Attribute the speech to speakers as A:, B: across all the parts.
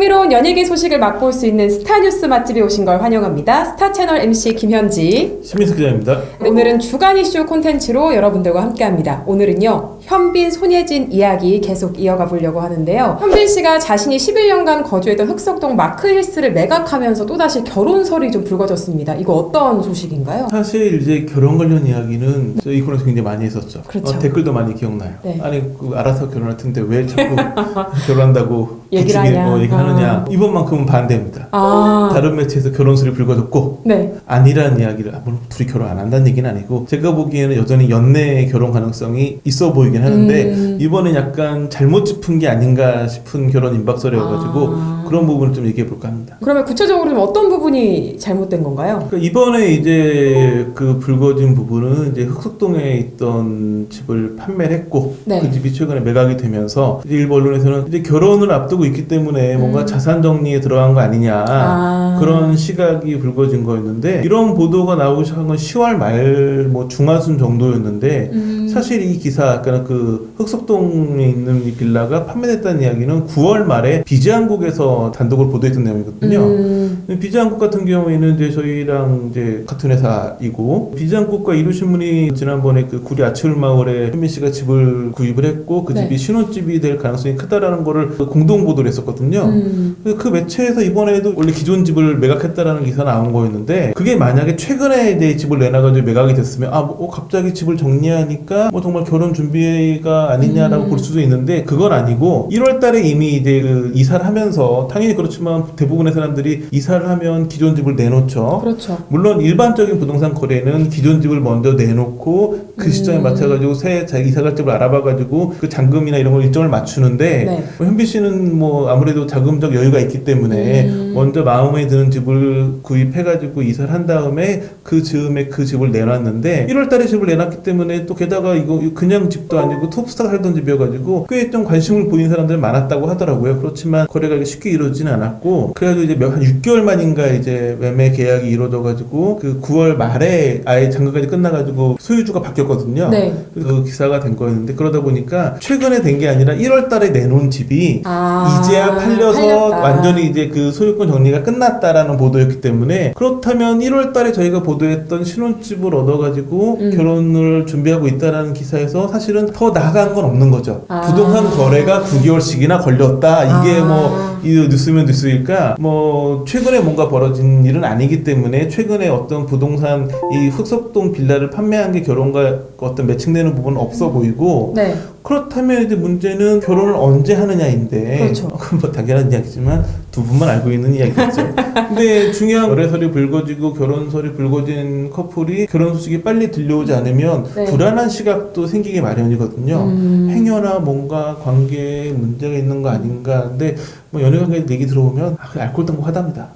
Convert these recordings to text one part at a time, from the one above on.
A: 흥미로운 연예계 소식을 맛볼 수 있는 스타뉴스 맛집에 오신 걸 환영합니다. 스타채널 MC 김현지,
B: 신민석 기자입니다.
A: 오늘은 주간 이슈 콘텐츠로 여러분들과 함께합니다. 오늘은요, 현빈, 손예진 이야기 계속 이어가 보려고 하는데요. 현빈 씨가 자신이 11년간 거주했던 흑석동 마크힐스를 매각하면서 또다시 결혼설이 좀 불거졌습니다. 이거 어떤 소식인가요?
B: 사실 이제 결혼 관련 이야기는 저희 이 코너에서 굉장히 많이 했었죠.
A: 그렇죠.
B: 댓글도 많이 기억나요.
A: 네.
B: 아니 알아서 결혼할 텐데 왜 자꾸 결혼한다고
A: 얘기를 하냐.
B: 얘기하느냐. 이번만큼은 반대입니다. 다른 매체에서 결혼설이 불거졌고
A: 네.
B: 아니라는 이야기를 물론 둘이 결혼 안 한다는 얘기는 아니고 제가 보기에는 여전히 연내 결혼 가능성이 있어 보이긴 하는데 이번엔 약간 잘못 짚은 게 아닌가 싶은 결혼 임박설이어가지고 그런 부분을 좀 얘기해 볼까 합니다.
A: 그러면 구체적으로 좀 어떤 부분이 잘못된 건가요?
B: 그러니까 이번에 이제 그 불거진 부분은 이제 흑석동에 있던 집을 판매를 했고
A: 네.
B: 그 집이 최근에 매각이 되면서 이제 일부 언론에서는 이제 결혼을 앞두고 있기 때문에 뭔가 자산 정리에 들어간 거 아니냐 그런 시각이 불거진 거였는데 이런 보도가 나오기 시작한 건 10월 말 뭐 중하순 정도였는데 사실 이 기사 아까 그 흑석동에 있는 이 빌라가 판매됐다는 이야기는 9월 말에 비즈한국에서 단독으로 보도했던 내용이거든요. 비즈한국 같은 경우에는 이제 저희랑 이제 같은 회사이고 비즈한국과 이루신문이 지난번에 그 구리 아치울마을에 현민 씨가 집을 구입을 했고 그 집이
A: 네.
B: 신혼집이 될 가능성이 크다라는 거를 공동 보도를 했었거든요. 그 매체에서 이번에도 원래 기존 집을 매각했다라는 기사 나온 거였는데 그게 만약에 최근에 이제 집을 내놔가지고 매각이 됐으면 갑자기 집을 정리하니까 뭐 정말 결혼 준비가 아니냐라고 볼 수도 있는데 그건 아니고 1월달에 이미 이제 그 이사를 하면서 당연히 그렇지만 대부분의 사람들이 이사를 하면 기존 집을 내놓죠.
A: 그렇죠.
B: 물론 일반적인 부동산 거래는 기존 집을 먼저 내놓고 그 시점에 맞춰가지고 새 자기 이사갈 집을 알아봐가지고 그 잔금이나 이런 걸 일정을 맞추는데
A: 네.
B: 뭐 현빈 씨는 뭐 아무래도 자금적 여유가 있기 때문에 먼저 마음에 드는 집을 구입해가지고 이사를 한 다음에 그 즈음에 그 집을 내놨는데 1월달에 집을 내놨기 때문에 또 게다가 이거 그냥 집도 아니고 톱스타가 살던 집이어가지고 꽤 좀 관심을 보이는 사람들이 많았다고 하더라고요. 그렇지만 거래가 쉽게 이루어지지는 않았고 그래가지고 이제 한 6개월 만인가 이제 매매 계약이 이루어져가지고 그 9월 말에 아예 잔금까지 끝나가지고 소유주가 바뀌었거든요.
A: 네.
B: 그 기사가 된 거였는데 그러다 보니까 최근에 된 게 아니라 1월달에 내놓은 집이 이제야 팔려서
A: 팔렸다.
B: 완전히 이제 그 소유권 정리가 끝났다라는 보도였기 때문에 그렇다면 1월달에 저희가 보도했던 신혼집을 얻어가지고 결혼을 준비하고 있다라는 기사에서 사실은 더 나아간 건 없는 거죠. 부동산 거래가 9개월씩이나 걸렸다. 이게 이 뉴스면 뉴스일까? 뭐 최근에 뭔가 벌어진 일은 아니기 때문에 최근에 어떤 부동산 이 흑석동 빌라를 판매한 게 결혼과 어떤 매칭되는 부분은 없어 보이고
A: 네.
B: 그렇다면 이제 문제는 결혼을 언제 하느냐인데
A: 그렇죠.
B: 뭐 당연한 이야기지만 두 분만 알고 있는 이야기겠죠. 근데 중요한 거래설이 불거지고 결혼설이 불거진 커플이 결혼 소식이 빨리 들려오지 않으면
A: 네.
B: 불안한 시각도 생기기 마련이거든요. 행여나 뭔가 관계에 문제가 있는 거 아닌가. 근데 뭐 연애관계 얘기 들어보면 알콜당고하답니다.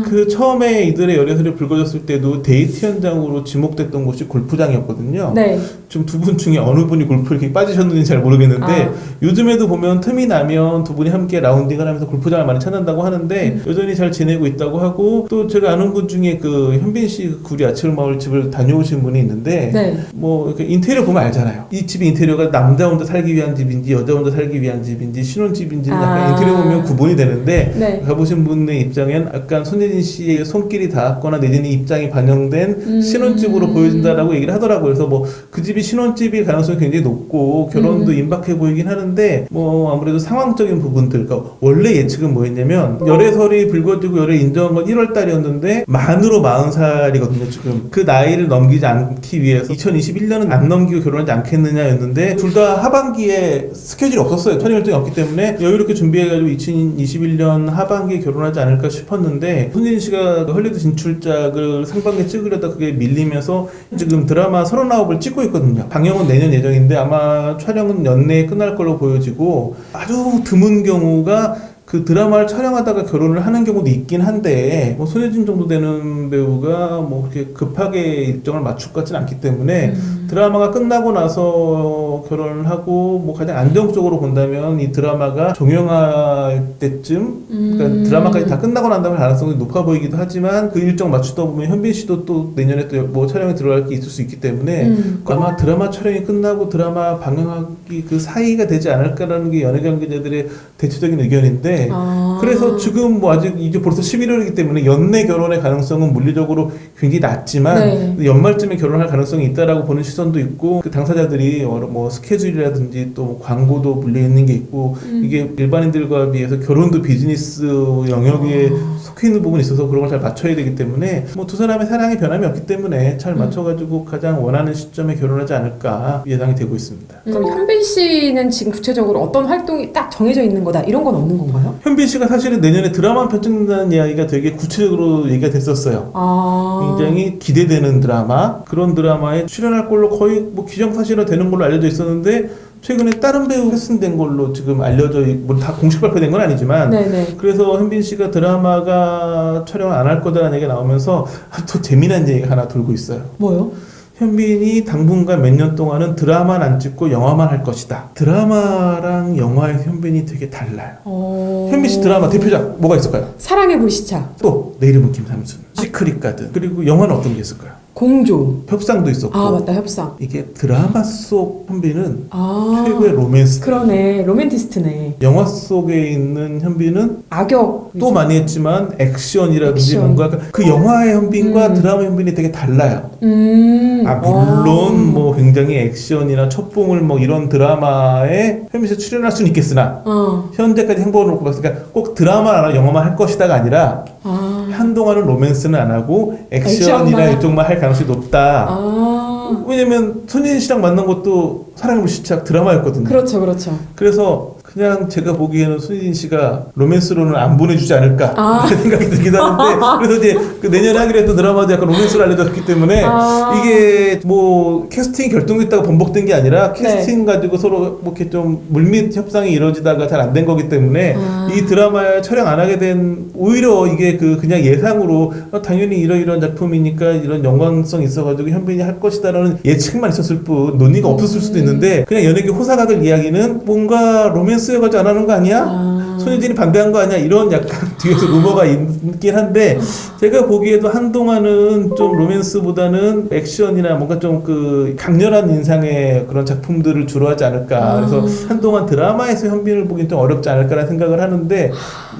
B: 그 처음에 이들의 연애설이 불거졌을 때도 데이트 현장으로 지목됐던 곳이 골프장이었거든요.
A: 네.
B: 지금 두 분 중에 어느 분이 골프를 이렇게 빠지셨는지 잘 모르겠는데 요즘에도 보면 틈이 나면 두 분이 함께 라운딩을 하면서 골프장을 많이 찾는다고 하는데 여전히 잘 지내고 있다고 하고 또 제가 아는 분 중에 그 현빈 씨 구리 아치울마을 집을 다녀오신 분이 있는데
A: 네.
B: 뭐 이렇게 인테리어 보면 알잖아요. 이 집이 인테리어가 남자 혼자 살기 위한 집인지 여자 혼자 살기 위한 집인지 신혼집인지 약간 인테리어 보면 구분이 되는데
A: 네.
B: 가보신 분의 입장엔 약간 손예진 씨의 손길이 닿았거나 내지는 입장이 반영된 신혼집으로 보여진다라고 얘기를 하더라고요. 그래서 뭐 그 집이 신혼집일 가능성이 굉장히 높고 결혼도 임박해 보이긴 하는데 뭐 아무래도 상황적인 부분들 그러니까 원래 예측은 뭐였냐면 열애설이 불거지고 열애 인정한 건 1월 달이었는데 만으로 40살이거든요. 지금 그 나이를 넘기지 않기 위해서 2021년은 안 넘기고 결혼하지 않겠느냐였는데 둘 다 하반기에 스케줄이 없었어요. 천일 일정이 없기 때문에 여유롭게 준비해가지고 2021년 하반기에 결혼하지 않을까 싶었는데 손예진 씨가 헐리우드 진출작을 상반기에 찍으려다 그게 밀리면서 지금 드라마 39을 찍고 있거든요. 방영은 내년 예정인데 아마 촬영은 연내에 끝날 걸로 보여지고 아주 드문 경우가 그 드라마를 촬영하다가 결혼을 하는 경우도 있긴 한데 뭐 손예진 정도 되는 배우가 뭐 그렇게 급하게 일정을 맞출 것 같지는 않기 때문에 드라마가 끝나고 나서 결혼을 하고 뭐 가장 안정적으로 본다면 이 드라마가 종영할 때쯤 그러니까 드라마까지 다 끝나고 난다면 가능성이 높아 보이기도 하지만 그 일정 맞추다 보면 현빈 씨도 또 내년에 또 뭐 촬영에 들어갈 게 있을 수 있기 때문에 아마 드라마 촬영이 끝나고 드라마 방영하기 그 사이가 되지 않을까라는 게 연예 관계자들의 대체적인 의견인데 그래서 지금 뭐 아직 이제 벌써 11월이기 때문에 연내 결혼의 가능성은 물리적으로 굉장히 낮지만
A: 네.
B: 연말쯤에 결혼할 가능성이 있다라고 보는 시선도 있고 그 당사자들이 뭐 스케줄이라든지 또뭐 광고도 물려 있는 게 있고 이게 일반인들과 비해서 결혼도 비즈니스 영역에 속해 있는 부분이 있어서 그런 걸 잘 맞춰야 되기 때문에 뭐 두 사람의 사랑의 변함이 없기 때문에 잘 맞춰가지고 가장 원하는 시점에 결혼하지 않을까 예상이 되고 있습니다.
A: 그럼 현빈 씨는 지금 구체적으로 어떤 활동이 딱 정해져 있는 거다 이런 건 없는 건가요?
B: 현빈 씨가 사실은 내년에 드라마 편집된다는 이야기가 되게 구체적으로 얘기가 됐었어요. 굉장히 기대되는 드라마, 그런 드라마에 출연할 걸로 거의 뭐 기정사실화 되는 걸로 알려져 있었는데 최근에 다른 배우 캐스팅된 걸로 지금 알려져 있고 다 공식 발표된 건 아니지만
A: 네네.
B: 그래서 현빈 씨가 드라마가 촬영 안 할 거다라는 얘기가 나오면서 또 재미난 얘기가 하나 돌고 있어요.
A: 뭐요?
B: 현빈이 당분간 몇 년 동안은 드라마는 안 찍고 영화만 할 것이다. 드라마랑 영화의 현빈이 되게 달라요. 현빈 씨 드라마 대표작 뭐가 있을까요?
A: 사랑의 불시착,
B: 또 내 이름은 김삼순, 시크릿 가든, 그리고 영화는 어떤 게 있을까요?
A: 공조.
B: 협상도 있었고.
A: 아 맞다, 협상.
B: 이게 드라마 속 현빈은 최고의 로맨스.
A: 그러네, 로맨티스트네.
B: 영화 속에 있는 현빈은
A: 악역
B: 또 많이 했지만 액션이라든지
A: 액션.
B: 뭔가 그 영화의 현빈과 드라마 현빈이 되게 달라요. 물론 뭐 굉장히 액션이나 첩봉을 뭐 이런 드라마에 현빈 씨 출연할 수는 있겠으나 현재까지 행보를 놓고 봤을 때 꼭 드라마나 영화만 할 것이다가 아니라 한동안은 로맨스는 안 하고 액션이나
A: 액션만.
B: 이쪽만 할 가능성이 높다. 왜냐면 손예진 씨랑 만난 것도 사랑의 불시착 드라마였거든요.
A: 그렇죠, 그렇죠.
B: 그래서 그냥 제가 보기에는 손예진 씨가 로맨스로는 안 보내주지 않을까 그런 생각이 들긴 하는데 그래서 이제 그 내년에 하기로 했던 드라마도 약간 로맨스로 알려졌기 때문에 이게 뭐 캐스팅이 결정됐다가 번복된 게 아니라 캐스팅 가지고 서로 뭐 이렇게 좀 물밑 협상이 이루어지다가 잘 안 된 거기 때문에 이 드라마에 촬영 안 하게 된 오히려 이게 그 그냥 예상으로 당연히 이런 작품이니까 이런 연관성이 있어가지고 현빈이 할 것이다라는 예측만 있었을 뿐 논의가 없었을 수도 있는데 그냥 연예계 호사가들 이야기는 뭔가 로맨스여가지고 안 하는 거 아니야? 손예진이 반대한 거 아니야? 이런 약간 뒤에서 루머가 있긴 한데 제가 보기에도 한동안은 좀 로맨스보다는 액션이나 뭔가 좀 그 강렬한 인상의 그런 작품들을 주로 하지 않을까. 그래서 한동안 드라마에서 현빈을 보긴 좀 어렵지 않을까라는 생각을 하는데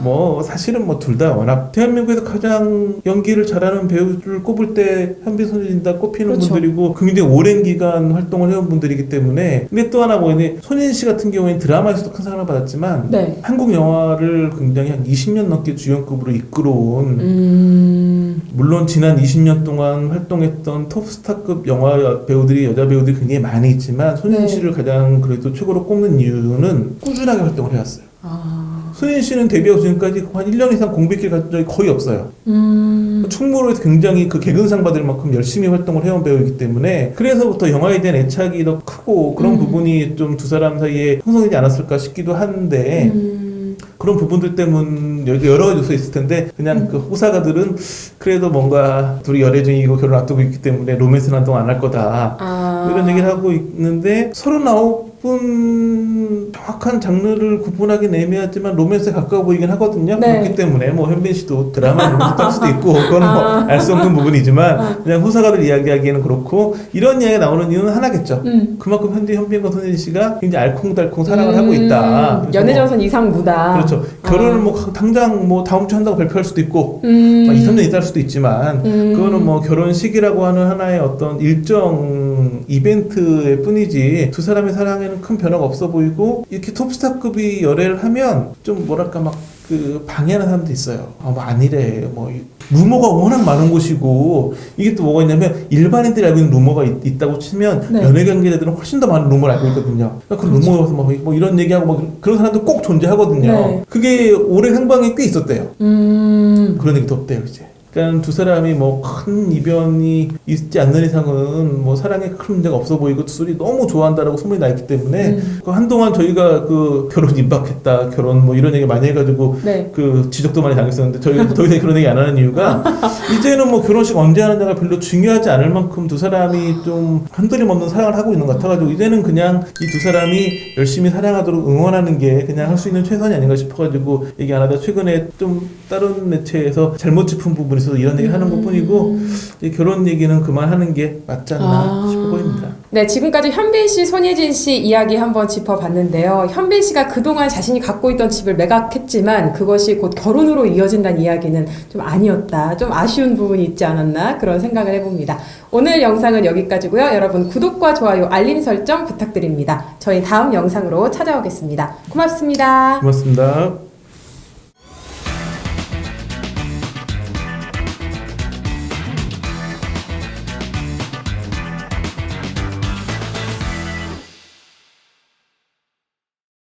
B: 뭐 사실은 뭐 둘 다 워낙 대한민국에서 가장 연기를 잘하는 배우를 꼽을 때 현빈, 손예진 다 꼽히는
A: 그렇죠.
B: 분들이고 굉장히 오랜 기간 활동을 해온 분들이기 때문에 근데 또 하나 뭐니 손예진 씨 같은 경우에는 드라마에서도 큰 사랑을 받았지만 한국 영화를 굉장히 한 20년 넘게 주연급으로 이끌어온 물론 지난 20년 동안 활동했던 톱스타급 영화 배우들이 여자 배우들이 굉장히 많이 있지만 손예진 씨를 가장 그래도 최고로 꼽는 이유는 꾸준하게 활동을 해왔어요. 손예진 씨는 데뷔하고 지금까지 한 1년 이상 공백기를 가진 적이 거의 없어요. 충무로에서 굉장히 그 개근상 받을 만큼 열심히 활동을 해온 배우이기 때문에 그래서부터 영화에 대한 애착이 더 크고 그런 부분이 좀 두 사람 사이에 형성되지 않았을까 싶기도 한데 그런 부분들 때문 여러 가지 요소 있을 텐데 그냥 그 호사가들은 그래도 뭔가 둘이 열애 중이고 결혼 앞두고 있기 때문에 로맨스는 한동안 안 할 거다 이런 얘기를 하고 있는데 39분 정확한 장르를 구분하기는 애매하지만 로맨스에 가까워 보이긴 하거든요. 그렇기 때문에 뭐 현빈 씨도 드라마 로맨스 할 수도 있고 그거는 뭐 알 수 없는 부분이지만 그냥 호사가들 이야기하기에는 그렇고 이런 이야기가 나오는 이유는 하나겠죠. 그만큼 현재 현빈과 손예진 씨가 굉장히 알콩달콩 사랑을 하고 있다.
A: 연애전선 이상 무다.
B: 그렇죠. 결혼을 뭐 당장 뭐 다음 주 한다고 발표할 수도 있고 2, 3년 있다 할 수도 있지만 그거는 뭐 결혼식이라고 하는 하나의 어떤 일정 이벤트의 뿐이지 두 사람의 사랑에는 큰 변화가 없어 보이고 이렇게 톱스타급이 열애를 하면 좀 뭐랄까 막 그 방해하는 사람도 있어요. 뭐 아니래. 뭐 루머가 워낙 많은 곳이고 이게 또 뭐가 있냐면 일반인들이 알고 있는 루머가 있다고 치면 연예 관계자들은 훨씬 더 많은 루머를 알고 있거든요. 그러니까 그 루머에서 뭐 이런 얘기하고 뭐 그런 사람도 꼭 존재하거든요. 그게 오래 행방이 꽤 있었대요. 그런 얘기도 없대요 이제. 그러니까 두 사람이 뭐 큰 이변이 있지 않는 이상은 뭐 사랑에 큰 문제가 없어 보이고 둘이 너무 좋아한다라고 소문이 나 있기 때문에 그 한동안 저희가 그 결혼 임박했다 결혼 뭐 이런 얘기 많이 해가지고 그 지적도 많이 당했었는데 저희가 더 이상 그런 얘기 안 하는 이유가 이제는 뭐 결혼식 언제 하느냐가 별로 중요하지 않을 만큼 두 사람이 좀 흔들림 없는 사랑을 하고 있는 것 같아가지고 이제는 그냥 이 두 사람이 열심히 사랑하도록 응원하는 게 그냥 할 수 있는 최선이 아닌가 싶어가지고 얘기 안 하다 최근에 좀 다른 매체에서 잘못 짚은 부분이 있어서 이런 얘기를 하는 것뿐이고 이 결혼 얘기는 그만하는 게 맞지 않나 싶어 보입니다.
A: 네, 지금까지 현빈 씨, 손예진 씨 이야기 한번 짚어봤는데요. 현빈 씨가 그동안 자신이 갖고 있던 집을 매각했지만 그것이 곧 결혼으로 이어진다는 이야기는 좀 아니었다. 좀 아쉬운 부분이 있지 않았나 그런 생각을 해봅니다. 오늘 영상은 여기까지고요. 여러분 구독과 좋아요, 알림 설정 부탁드립니다. 저희 다음 영상으로 찾아오겠습니다. 고맙습니다.
B: 고맙습니다.